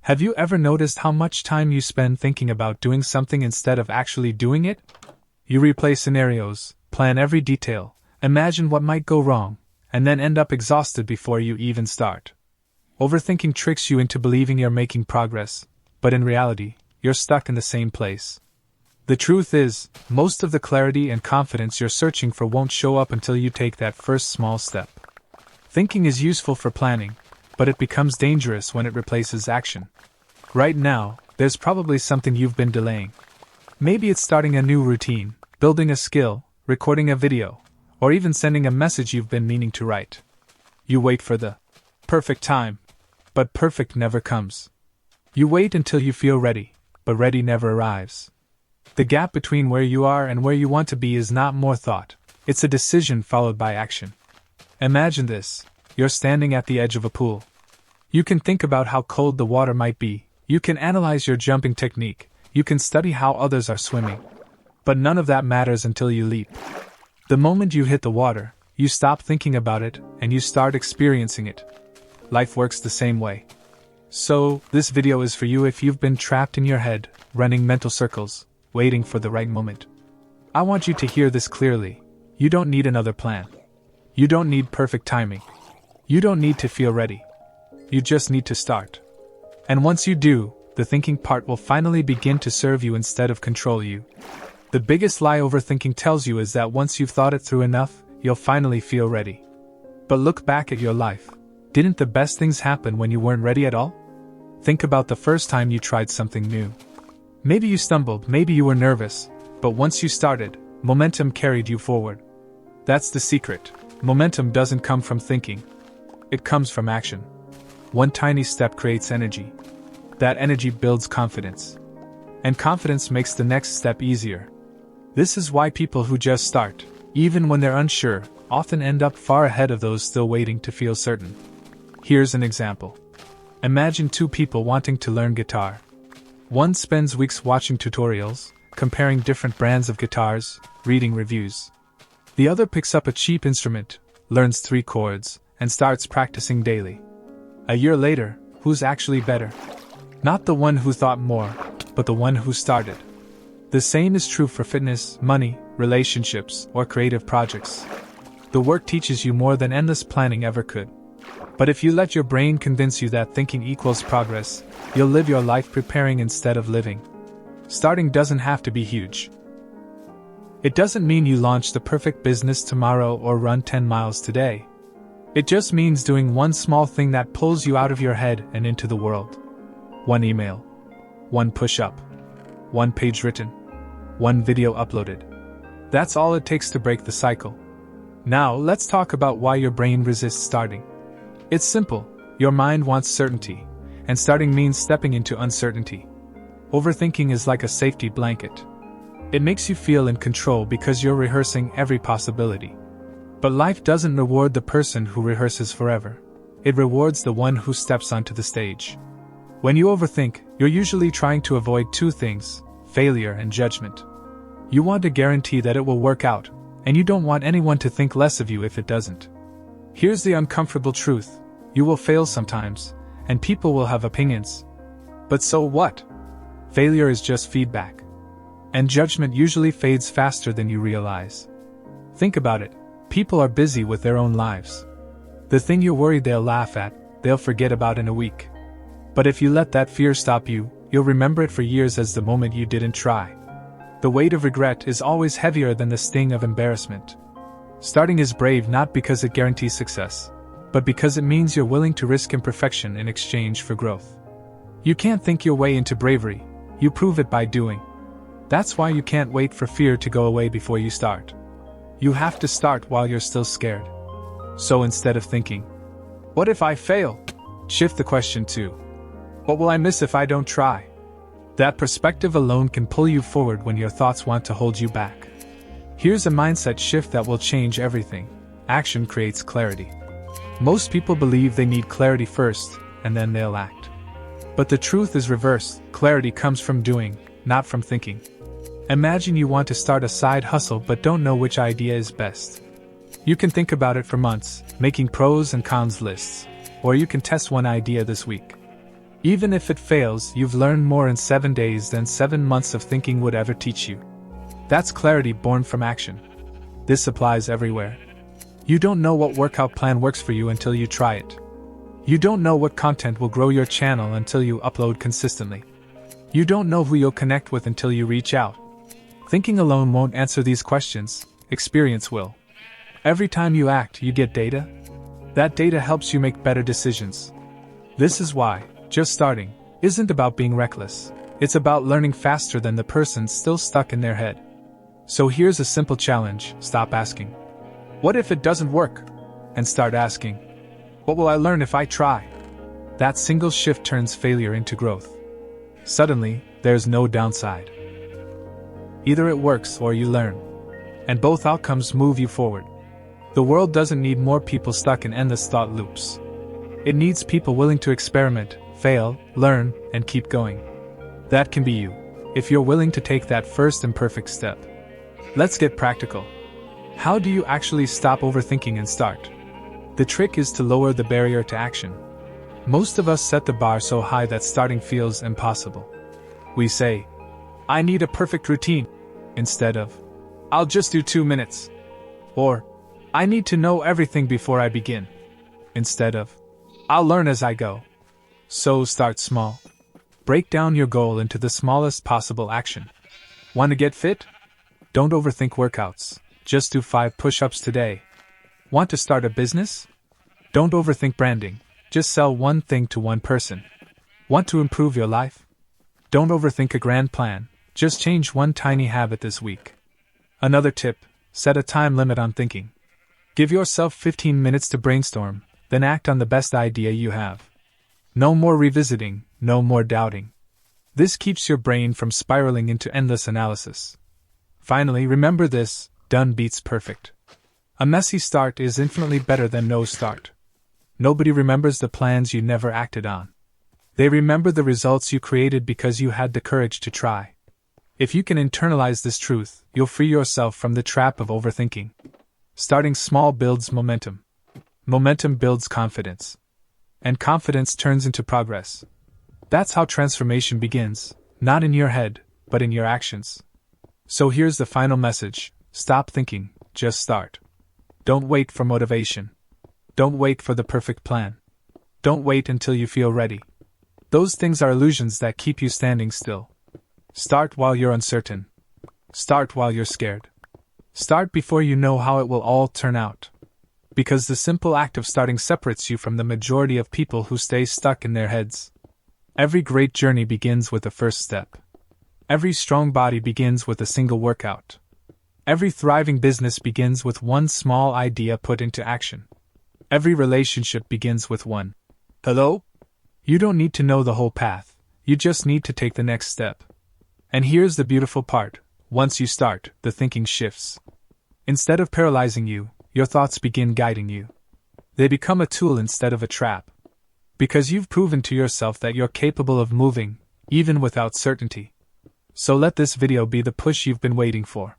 Have you ever noticed how much time you spend thinking about doing something instead of actually doing it? You replay scenarios, plan every detail, imagine what might go wrong, and then end up exhausted before you even start. Overthinking tricks you into believing you're making progress, but in reality, you're stuck in the same place. The truth is, most of the clarity and confidence you're searching for won't show up until you take that first small step. Thinking is useful for planning, but it becomes dangerous when it replaces action. Right now, there's probably something you've been delaying. Maybe it's starting a new routine, building a skill, recording a video, or even sending a message you've been meaning to write. You wait for the perfect time, but perfect never comes. You wait until you feel ready, but ready never arrives. The gap between where you are and where you want to be is not more thought, it's a decision followed by action. Imagine this: you're standing at the edge of a pool. You can think about how cold the water might be, you can analyze your jumping technique, you can study how others are swimming. But none of that matters until you leap. The moment you hit the water, you stop thinking about it and you start experiencing it. Life works the same way. So, this video is for you if you've been trapped in your head, running mental circles, waiting for the right moment. I want you to hear this clearly. You don't need another plan. You don't need perfect timing. You don't need to feel ready. You just need to start. And once you do, the thinking part will finally begin to serve you instead of control you. The biggest lie overthinking tells you is that once you've thought it through enough, you'll finally feel ready. But look back at your life. Didn't the best things happen when you weren't ready at all? Think about the first time you tried something new. Maybe you stumbled, maybe you were nervous, but once you started, momentum carried you forward. That's the secret. Momentum doesn't come from thinking. It comes from action. One tiny step creates energy. That energy builds confidence. And confidence makes the next step easier. This is why people who just start, even when they're unsure, often end up far ahead of those still waiting to feel certain. Here's an example. Imagine two people wanting to learn guitar. One spends weeks watching tutorials, comparing different brands of guitars, reading reviews. The other picks up a cheap instrument, learns 3 chords, and starts practicing daily. A year later, who's actually better? Not the one who thought more, but the one who started. The same is true for fitness, money, relationships, or creative projects. The work teaches you more than endless planning ever could. But if you let your brain convince you that thinking equals progress, you'll live your life preparing instead of living. Starting doesn't have to be huge. It doesn't mean you launch the perfect business tomorrow or run 10 miles today. It just means doing one small thing that pulls you out of your head and into the world. 1 email. 1 push-up. 1 page written. 1 video uploaded. That's all it takes to break the cycle. Now, let's talk about why your brain resists starting. It's simple. Your mind wants certainty, and starting means stepping into uncertainty. Overthinking is like a safety blanket. It makes you feel in control because you're rehearsing every possibility. But life doesn't reward the person who rehearses forever. It rewards the one who steps onto the stage. When you overthink, you're usually trying to avoid 2 things: failure and judgment. You want a guarantee that it will work out, and you don't want anyone to think less of you if it doesn't. Here's the uncomfortable truth. You will fail sometimes, and people will have opinions. But so what? Failure is just feedback. And judgment usually fades faster than you realize. Think about it. People are busy with their own lives. The thing you're worried they'll laugh at, they'll forget about in a week. But if you let that fear stop you, you'll remember it for years as the moment you didn't try. The weight of regret is always heavier than the sting of embarrassment. Starting is brave not because it guarantees success, but because it means you're willing to risk imperfection in exchange for growth. You can't think your way into bravery, you prove it by doing. That's why you can't wait for fear to go away before you start. You have to start while you're still scared. So instead of thinking, "What if I fail?" shift the question to, "What will I miss if I don't try?" That perspective alone can pull you forward when your thoughts want to hold you back. Here's a mindset shift that will change everything. Action creates clarity. Most people believe they need clarity first, and then they'll act. But the truth is reversed. Clarity comes from doing, not from thinking. Imagine you want to start a side hustle but don't know which idea is best. You can think about it for months, making pros and cons lists, or you can test one idea this week. Even if it fails, you've learned more in 7 days than 7 months of thinking would ever teach you. That's clarity born from action. This applies everywhere. You don't know what workout plan works for you until you try it. You don't know what content will grow your channel until you upload consistently. You don't know who you'll connect with until you reach out. Thinking alone won't answer these questions, experience will. Every time you act, you get data. That data helps you make better decisions. This is why just starting isn't about being reckless. It's about learning faster than the person still stuck in their head. So here's a simple challenge: stop asking, "What if it doesn't work?" and start asking, "What will I learn if I try?" That single shift turns failure into growth. Suddenly, there's no downside. Either it works or you learn. And both outcomes move you forward. The world doesn't need more people stuck in endless thought loops. It needs people willing to experiment, fail, learn, and keep going. That can be you, if you're willing to take that first imperfect step. Let's get practical. How do you actually stop overthinking and start? The trick is to lower the barrier to action. Most of us set the bar so high that starting feels impossible. We say, "I need a perfect routine," instead of, "I'll just do 2 minutes." Or, "I need to know everything before I begin," instead of, "I'll learn as I go." So start small. Break down your goal into the smallest possible action. Want to get fit? Don't overthink workouts. Just do 5 push-ups today. Want to start a business? Don't overthink branding. Just sell one thing to one person. Want to improve your life? Don't overthink a grand plan. Just change one tiny habit this week. Another tip: set a time limit on thinking. Give yourself 15 minutes to brainstorm, then act on the best idea you have. No more revisiting, no more doubting. This keeps your brain from spiraling into endless analysis. Finally, remember this: done beats perfect. A messy start is infinitely better than no start. Nobody remembers the plans you never acted on. They remember the results you created because you had the courage to try. If you can internalize this truth, you'll free yourself from the trap of overthinking. Starting small builds momentum. Momentum builds confidence. And confidence turns into progress. That's how transformation begins, not in your head, but in your actions. So here's the final message: stop thinking, just start. Don't wait for motivation. Don't wait for the perfect plan. Don't wait until you feel ready. Those things are illusions that keep you standing still. Start while you're uncertain. Start while you're scared. Start before you know how it will all turn out. Because the simple act of starting separates you from the majority of people who stay stuck in their heads. Every great journey begins with the first step. Every strong body begins with a single workout. Every thriving business begins with one small idea put into action. Every relationship begins with one hello. You don't need to know the whole path, you just need to take the next step. And here's the beautiful part: once you start, the thinking shifts. Instead of paralyzing you, your thoughts begin guiding you. They become a tool instead of a trap. Because you've proven to yourself that you're capable of moving, even without certainty. So let this video be the push you've been waiting for.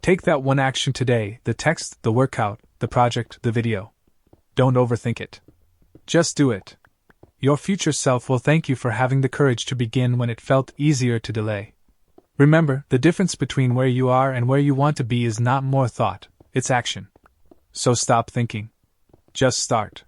Take that one action today: the text, the workout, the project, the video. Don't overthink it. Just do it. Your future self will thank you for having the courage to begin when it felt easier to delay. Remember, the difference between where you are and where you want to be is not more thought, it's action. So stop thinking. Just start.